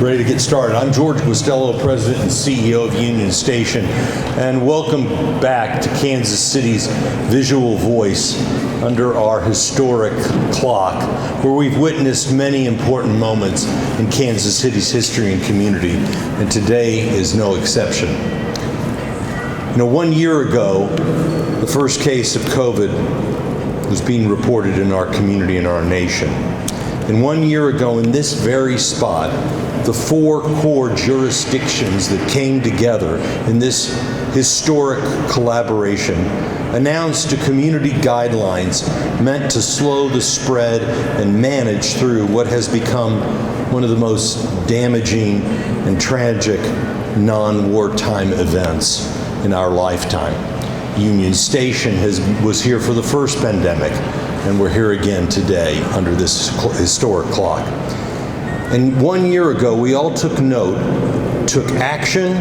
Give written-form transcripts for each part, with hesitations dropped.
Ready to get started. I'm George Guastello, President and CEO of Union Station, and welcome back to Kansas City's visual voice under our historic clock, where we've witnessed many important moments in Kansas City's history and community, and today is no exception. 1 year ago, the first case of COVID was being reported in our community and our nation. And 1 year ago, in this very spot, the 4 core jurisdictions that came together in this historic collaboration announced a community guidelines meant to slow the spread and manage through what has become one of the most damaging and tragic non-wartime events in our lifetime. Union Station was here for the first pandemic, and we're here again today under this historic clock. And 1 year ago, we all took note, took action,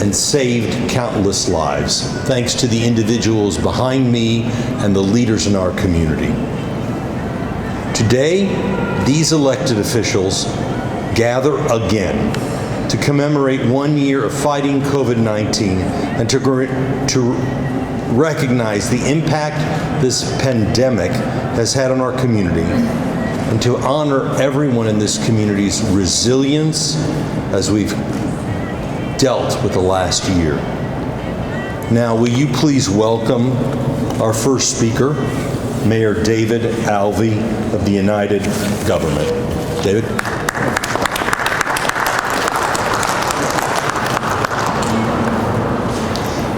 and saved countless lives, thanks to the individuals behind me and the leaders in our community. Today, these elected officials gather again to commemorate 1 year of fighting COVID-19 and to recognize the impact this pandemic has had on our community, and to honor everyone in this community's resilience as we've dealt with the last year. Now, will you please welcome our first speaker, Mayor David Alvey of the United Government. David.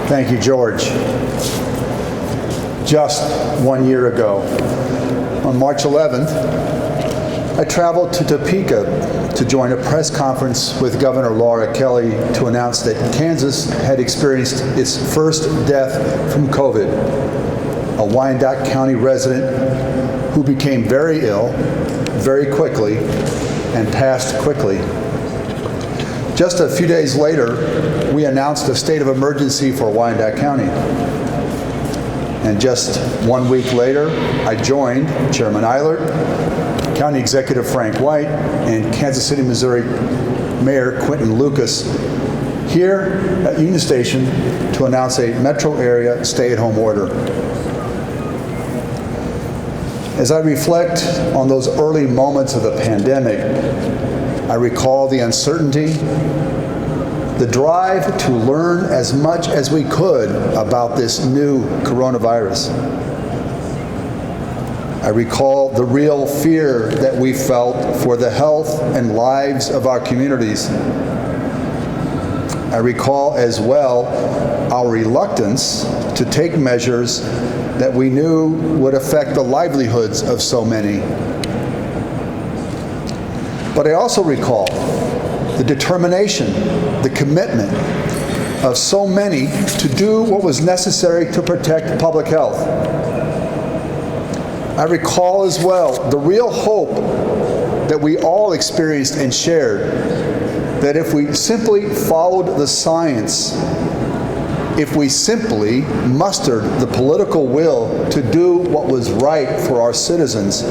Thank you, George. Just 1 year ago, on March 11th, I traveled to Topeka to join a press conference with Governor Laura Kelly to announce that Kansas had experienced its first death from COVID, a Wyandotte County resident who became very ill very quickly and passed quickly. Just a few days later, we announced a state of emergency for Wyandotte County. And just 1 week later, I joined Chairman Eilert, County Executive Frank White, and Kansas City, Missouri Mayor Quinton here at Union Station to announce a metro area stay-at-home order. As I reflect on those early moments of the pandemic, I recall the uncertainty, the drive to learn as much as we could about this new coronavirus. I recall the real fear that we felt for the health and lives of our communities. I recall as well our reluctance to take measures that we knew would affect the livelihoods of so many. But I also recall the determination, the commitment of so many to do what was necessary to protect public health. I recall as well the real hope that we all experienced and shared, that if we simply followed the science, if we simply mustered the political will to do what was right for our citizens,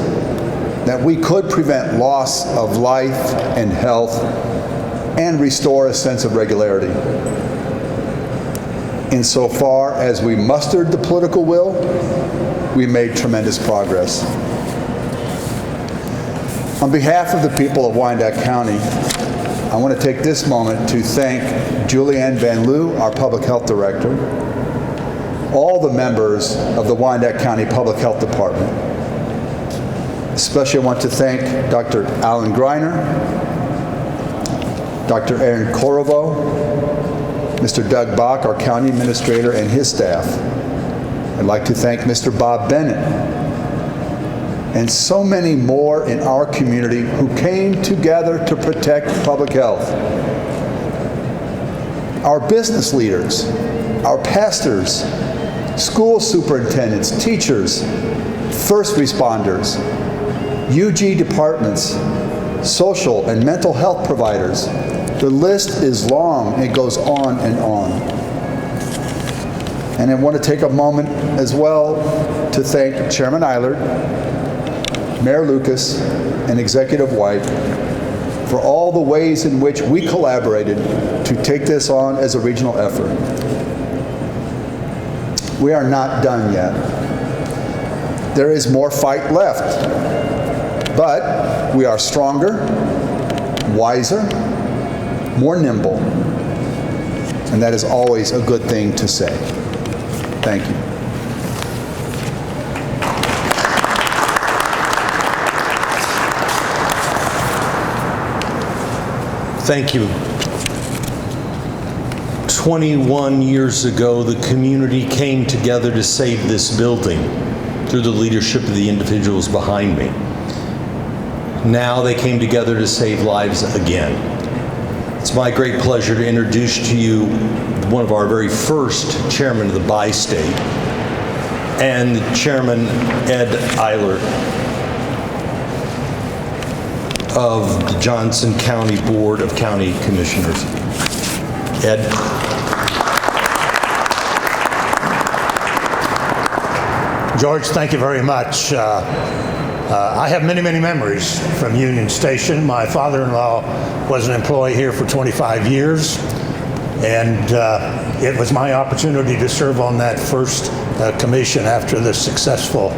that we could prevent loss of life and health and restore a sense of regularity. Insofar as we mustered the political will, we made tremendous progress. On behalf of the people of Wyandotte County, I want to take this moment to thank Julianne Van Loo, our Public Health Director, all the members of the Wyandotte County Public Health Department. Especially I want to thank Dr. Alan Greiner, Dr. Aaron Corovo, Mr. Doug Bach, our County Administrator, and his staff. I'd like to thank Mr. Bob Bennett and so many more in our community who came together to protect public health. Our business leaders, our pastors, school superintendents, teachers, first responders, UG departments, social and mental health providers. The list is long. It goes on and on. And I want to take a moment as well to thank Chairman Eilert, Mayor Lucas, and Executive White for all the ways in which we collaborated to take this on as a regional effort. We are not done yet. There is more fight left, but we are stronger, wiser, more nimble, and that is always a good thing to say. Thank you. Thank you. 21 years ago, the community came together to save this building through the leadership of the individuals behind me. Now they came together to save lives again. It's my great pleasure to introduce to you one of our very first chairman of the bi-state, and Chairman Ed Eilert of the Johnson County Board of County Commissioners. Ed. George, thank you very much. I have many, many memories from Union Station. My father-in-law was an employee here for 25 years, and it was my opportunity to serve on that first commission after the successful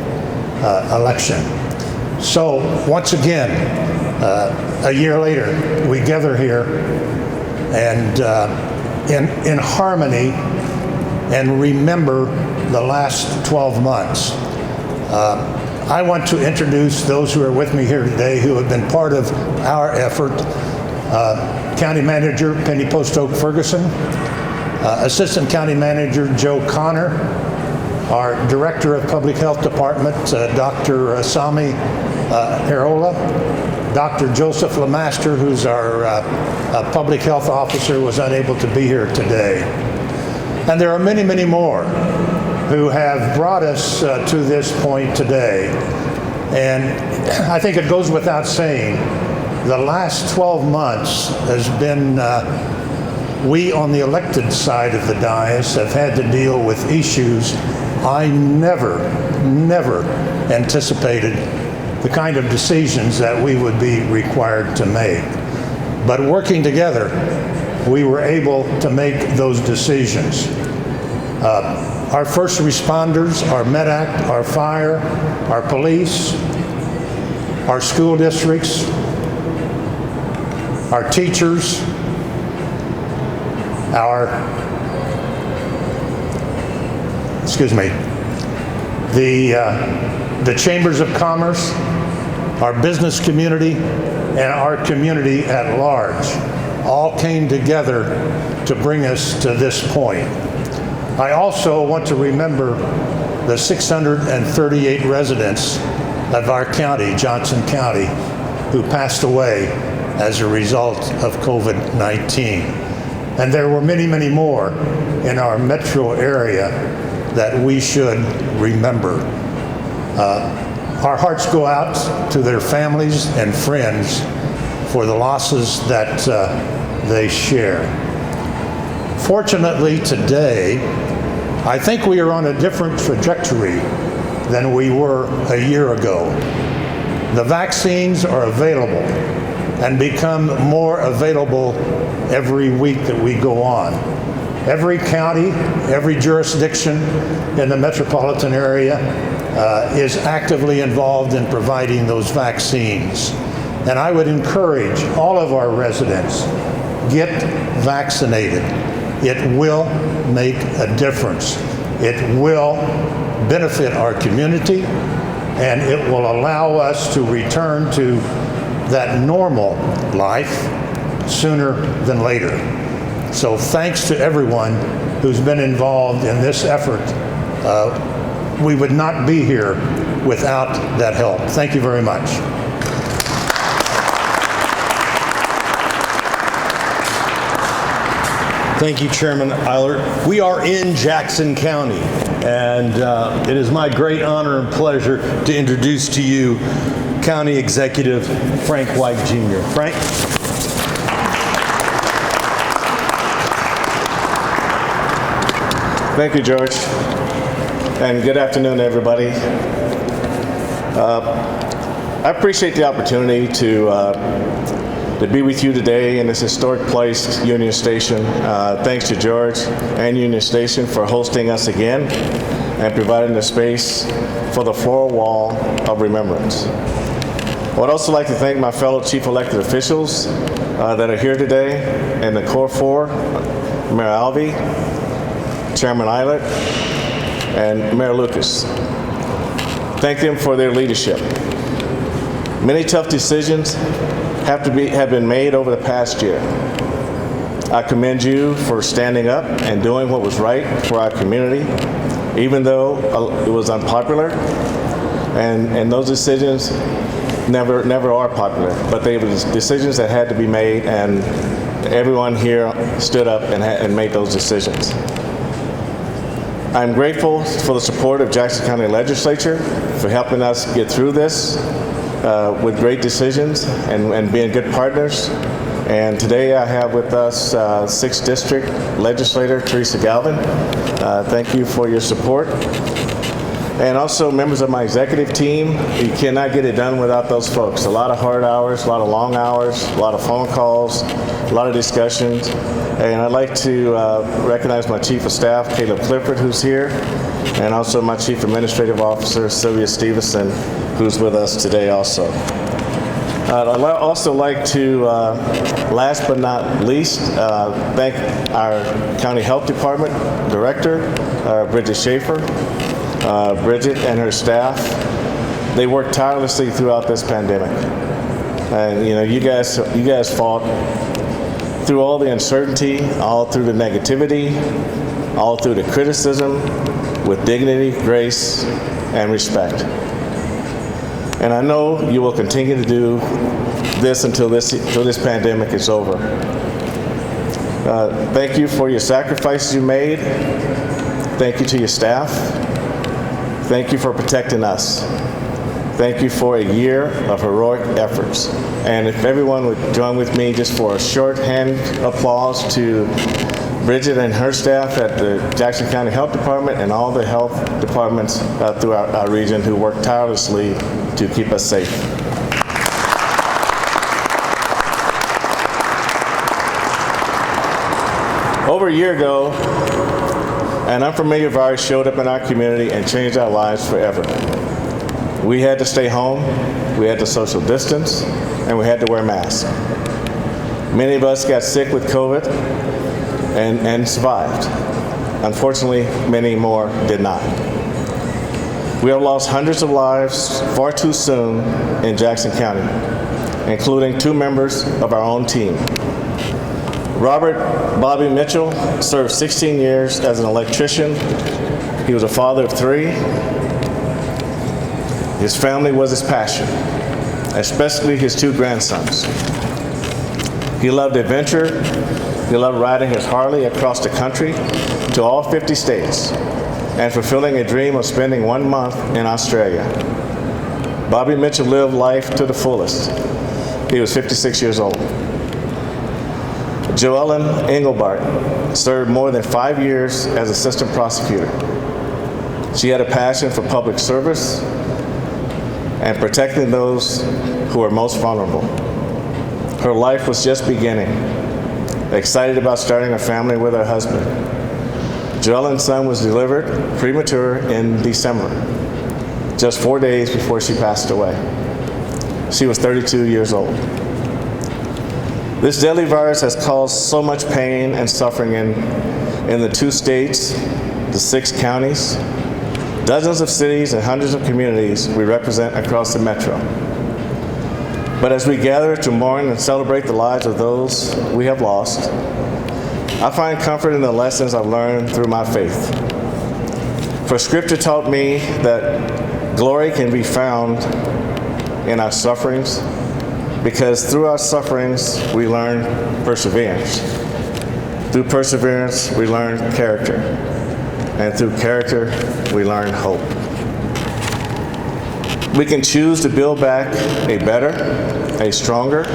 election. So once again, a year later, we gather here and in harmony and remember the last 12 months. I want to introduce those who are with me here today who have been part of our effort. County Manager Penny Post Oak Ferguson, Assistant County Manager Joe Connor, our Director of Public Health Department, Dr. Sami Arola, Dr. Joseph Lemaster, who's our Public Health Officer, was unable to be here today. And there are many, many more who have brought us to this point today. And I think it goes without saying, the last 12 months has been, we on the elected side of the dais have had to deal with issues I never anticipated the kind of decisions that we would be required to make. But working together, we were able to make those decisions. Our first responders, our MEDAC, our fire, our police, our school districts, our teachers, the chambers of commerce, our business community, and our community at large all came together to bring us to this point. I also want to remember the 638 residents of our county, Johnson County, who passed away as a result of COVID-19. And there were many, many more in our metro area that we should remember. Our hearts go out to their families and friends for the losses that they share. Fortunately today, I think we are on a different trajectory than we were a year ago. The vaccines are available and become more available every week that we go on. Every county, every jurisdiction in the metropolitan area is actively involved in providing those vaccines. And I would encourage all of our residents, get vaccinated. It will make a difference. It will benefit our community, and it will allow us to return to that normal life sooner than later. So thanks to everyone who's been involved in this effort. We would not be here without that help. Thank you very much. Thank you, Chairman Eilert. We are in Jackson County, and it is my great honor and pleasure to introduce to you County Executive Frank White, Jr. Frank? Thank you, George, and good afternoon, everybody. I appreciate the opportunity to to be with you today in this historic place, Union Station. Thanks to George and Union Station for hosting us again and providing the space for the floral wall of remembrance. I would also like to thank my fellow chief elected officials that are here today, and the Core4, Mayor Alvey, Chairman Eilert, and Mayor Lucas. Thank them for their leadership. Many tough decisions have been made over the past year. I commend you for standing up and doing what was right for our community, even though it was unpopular, and those decisions never are popular, but they were decisions that had to be made, and everyone here stood up and made those decisions. I'm grateful for the support of Jackson County Legislature for helping us get through this with great decisions and being good partners. And today I have with us 6th District Legislator Teresa Galvin. Thank you for your support. And also members of my executive team. You cannot get it done without those folks. A lot of hard hours, a lot of long hours, a lot of phone calls, a lot of discussions. And I'd like to recognize my Chief of Staff, Caleb Clifford, who's here, and also my Chief Administrative Officer, Sylvia Stevenson, who's with us today also. I'd also like to, last but not least, thank our County Health Department Director, Bridget Schaefer. Bridget and her staff, they worked tirelessly throughout this pandemic. And you guys fought through all the uncertainty, all through the negativity, all through the criticism with dignity, grace, and respect. And I know you will continue to do this until this pandemic is over. Thank you for your sacrifices you made. Thank you to your staff. Thank you for protecting us. Thank you for a year of heroic efforts. And if everyone would join with me just for a short hand applause to Bridget and her staff at the Jackson County Health Department and all the health departments throughout our region who work tirelessly to keep us safe. Over a year ago, an unfamiliar virus showed up in our community and changed our lives forever. We had to stay home, we had to social distance, and we had to wear masks. Many of us got sick with COVID and survived. Unfortunately, many more did not. We have lost hundreds of lives far too soon in Jackson County, including 2 members of our own team. Robert Bobby Mitchell served 16 years as an electrician. He was a father of 3. His family was his passion, especially his 2 grandsons. He loved adventure. He loved riding his Harley across the country to all 50 states and fulfilling a dream of spending 1 month in Australia. Bobby Mitchell lived life to the fullest. He was 56 years old. Joellen Engelbart served more than 5 years as assistant prosecutor. She had a passion for public service and protecting those who are most vulnerable. Her life was just beginning, excited about starting a family with her husband. Joellen's son was delivered premature in December, just 4 days before she passed away. She was 32 years old. This deadly virus has caused so much pain and suffering in the 2 states, the 6 counties, dozens of cities, and hundreds of communities we represent across the metro. But as we gather to mourn and celebrate the lives of those we have lost, I find comfort in the lessons I've learned through my faith. For Scripture taught me that glory can be found in our sufferings, because through our sufferings, we learn perseverance. Through perseverance, we learn character. And through character, we learn hope. We can choose to build back a better, a stronger,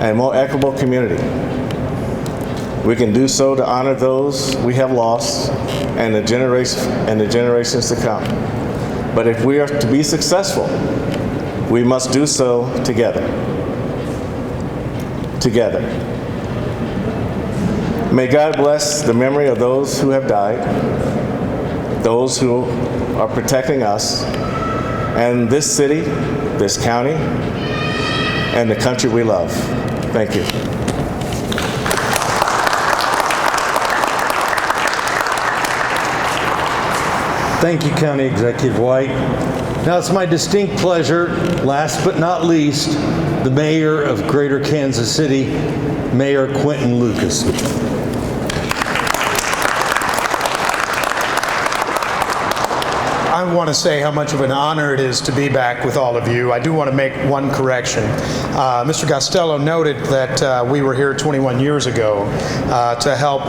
and more equitable community. We can do so to honor those we have lost and the generations to come. But if we are to be successful, we must do so together. together. May God bless the memory of those who have died, those who are protecting us, and this city, this county, and the country we love. Thank you. Thank you, County Executive White. Now it's my distinct pleasure, last but not least, the Mayor of Greater Kansas City, Mayor Quinton Lucas. I want to say how much of an honor it is to be back with all of you. I do want to make one correction. Mr. Costello noted that we were here 21 years ago to help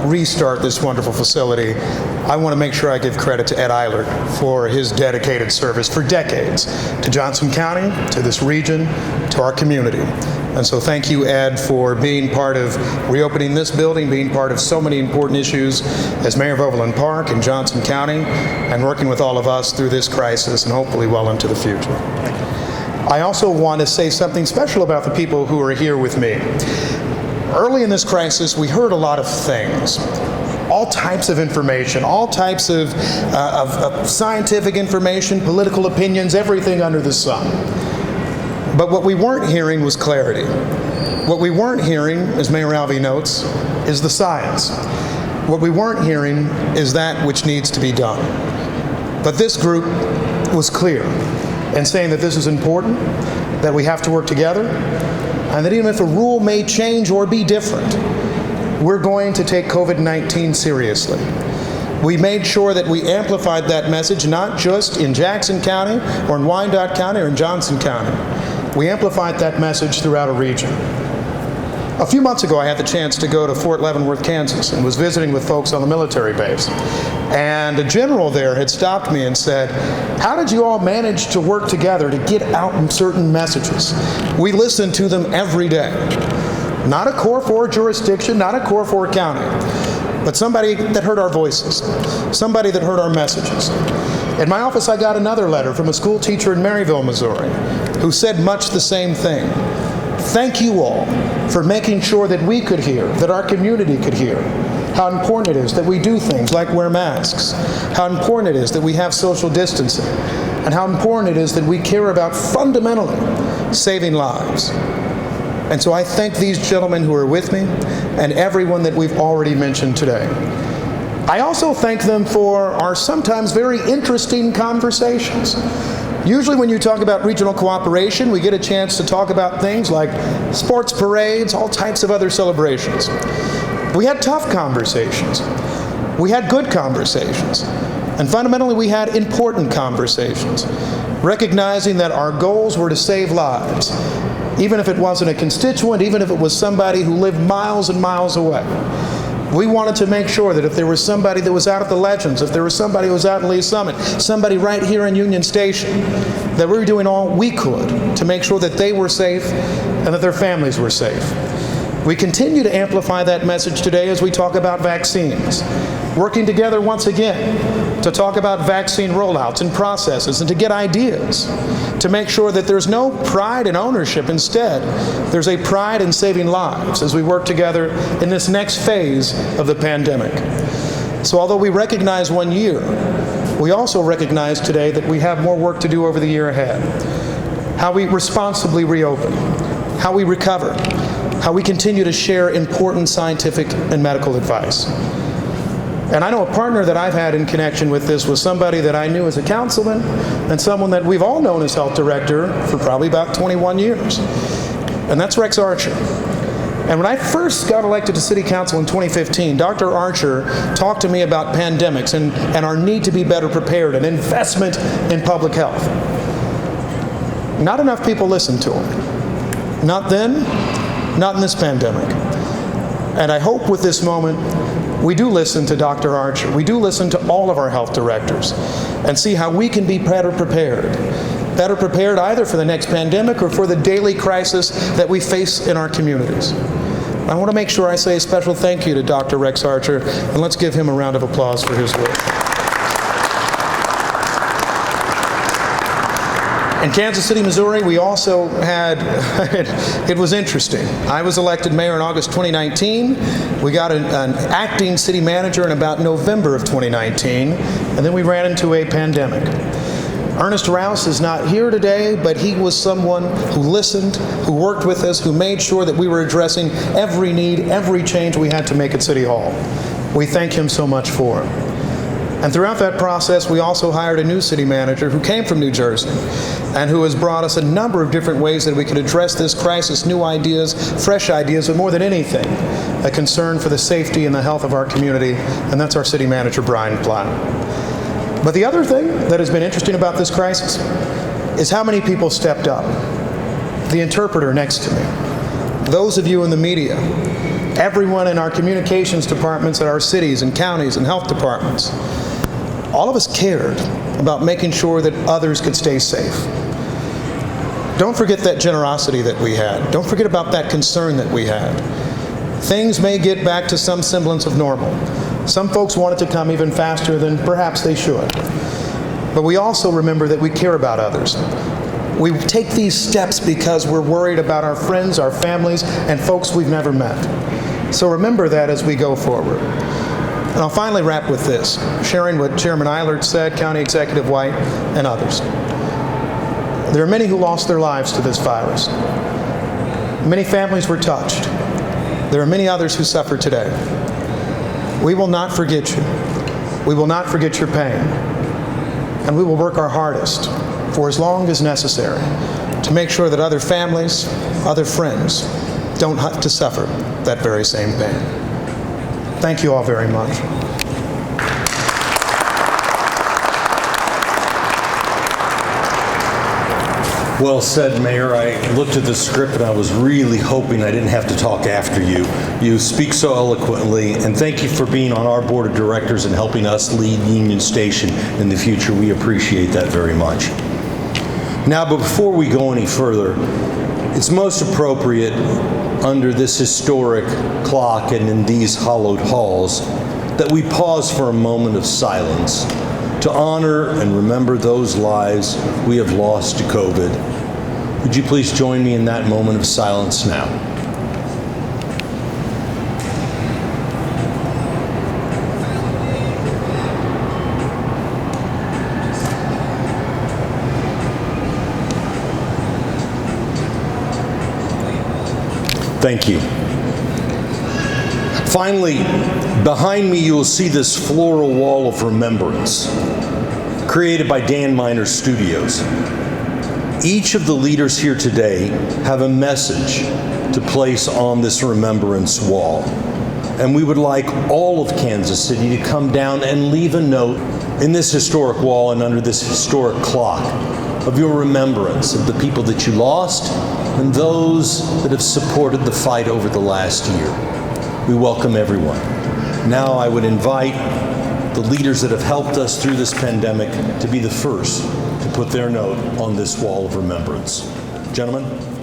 restart this wonderful facility. I want to make sure I give credit to Ed Eilert for his dedicated service for decades to Johnson County, to this region, to our community. And so thank you, Ed, for being part of reopening this building, being part of so many important issues as Mayor of Overland Park and Johnson County, and working with all of us through this crisis and hopefully well into the future. I also want to say something special about the people who are here with me. Early in this crisis, we heard a lot of things. All types of information, all types of scientific information, political opinions, everything under the sun. But what we weren't hearing was clarity. What we weren't hearing, as Mayor Alvey notes, is the science. What we weren't hearing is that which needs to be done. But this group was clear in saying that this is important, that we have to work together, and that even if a rule may change or be different, we're going to take COVID-19 seriously. We made sure that we amplified that message, not just in Jackson County or in Wyandotte County or in Johnson County. We amplified that message throughout a region. A few months ago, I had the chance to go to Fort Leavenworth, Kansas, and was visiting with folks on the military base. And a general there had stopped me and said, "How did you all manage to work together to get out certain messages? We listen to them every day." Not a Core4 jurisdiction, not a Core4 county, but somebody that heard our voices, somebody that heard our messages. In my office, I got another letter from a school teacher in Maryville, Missouri, who said much the same thing. Thank you all for making sure that we could hear, that our community could hear, how important it is that we do things like wear masks, how important it is that we have social distancing, and how important it is that we care about fundamentally saving lives. And so I thank these gentlemen who are with me and everyone that we've already mentioned today. I also thank them for our sometimes very interesting conversations. Usually when you talk about regional cooperation, we get a chance to talk about things like sports parades, all types of other celebrations. We had tough conversations. We had good conversations. And fundamentally, we had important conversations, recognizing that our goals were to save lives, even if it wasn't a constituent, even if it was somebody who lived miles and miles away. We wanted to make sure that if there was somebody that was out at the Legends, if there was somebody who was out in Lee Summit, somebody right here in Union Station, that we were doing all we could to make sure that they were safe and that their families were safe. We continue to amplify that message today as we talk about vaccines, working together once again to talk about vaccine rollouts and processes and to get ideas, to make sure that there's no pride in ownership. Instead, there's a pride in saving lives as we work together in this next phase of the pandemic. So although we recognize 1 year, we also recognize today that we have more work to do over the year ahead. How we responsibly reopen, how we recover, how we continue to share important scientific and medical advice. And I know a partner that I've had in connection with this was somebody that I knew as a councilman and someone that we've all known as health director for probably about 21 years. And that's Rex Archer. And when I first got elected to City Council in 2015, Dr. Archer talked to me about pandemics and our need to be better prepared and investment in public health. Not enough people listened to him. Not then, not in this pandemic. And I hope with this moment, we do listen to Dr. Archer. We do listen to all of our health directors and see how we can be better prepared. Better prepared either for the next pandemic or for the daily crisis that we face in our communities. I want to make sure I say a special thank you to Dr. Rex Archer, and let's give him a round of applause for his work. In Kansas City, Missouri, we also had, it was interesting. I was elected mayor in August 2019. We got an acting city manager in about November of 2019, and then we ran into a pandemic. Ernest Rouse is not here today, but he was someone who listened, who worked with us, who made sure that we were addressing every need, every change we had to make at City Hall. We thank him so much for it. And throughout that process, we also hired a new city manager who came from New Jersey and who has brought us a number of different ways that we could address this crisis, new ideas, fresh ideas, but more than anything, a concern for the safety and the health of our community, and that's our city manager, Brian Platt. But the other thing that has been interesting about this crisis is how many people stepped up. The interpreter next to me, those of you in the media, everyone in our communications departments at our cities and counties and health departments, all of us cared about making sure that others could stay safe. Don't forget that generosity that we had. Don't forget about that concern that we had. Things may get back to some semblance of normal. Some folks want it to come even faster than perhaps they should. But we also remember that we care about others. We take these steps because we're worried about our friends, our families, and folks we've never met. So remember that as we go forward. And I'll finally wrap with this, sharing what Chairman Eilert said, County Executive White, and others. There are many who lost their lives to this virus. Many families were touched. There are many others who suffer today. We will not forget you. We will not forget your pain. And we will work our hardest for as long as necessary to make sure that other families, other friends, don't have to suffer that very same pain. Thank you all very much. Well said, Mayor. I looked at the script and I was really hoping I didn't have to talk after you. You speak so eloquently, and thank you for being on our board of directors and helping us lead Union Station in the future. We appreciate that very much. Now, but before we go any further, it's most appropriate under this historic clock and in these hallowed halls that we pause for a moment of silence to honor and remember those lives we have lost to COVID. Would you please join me in that moment of silence now? Thank you. Finally, behind me you will see this floral wall of remembrance created by Dan Miner Studios. Each of the leaders here today have a message to place on this remembrance wall. And we would like all of Kansas City to come down and leave a note in this historic wall and under this historic clock of your remembrance of the people that you lost and those that have supported the fight over the last year. We welcome everyone. Now I would invite the leaders that have helped us through this pandemic to be the first to put their note on this wall of remembrance. Gentlemen.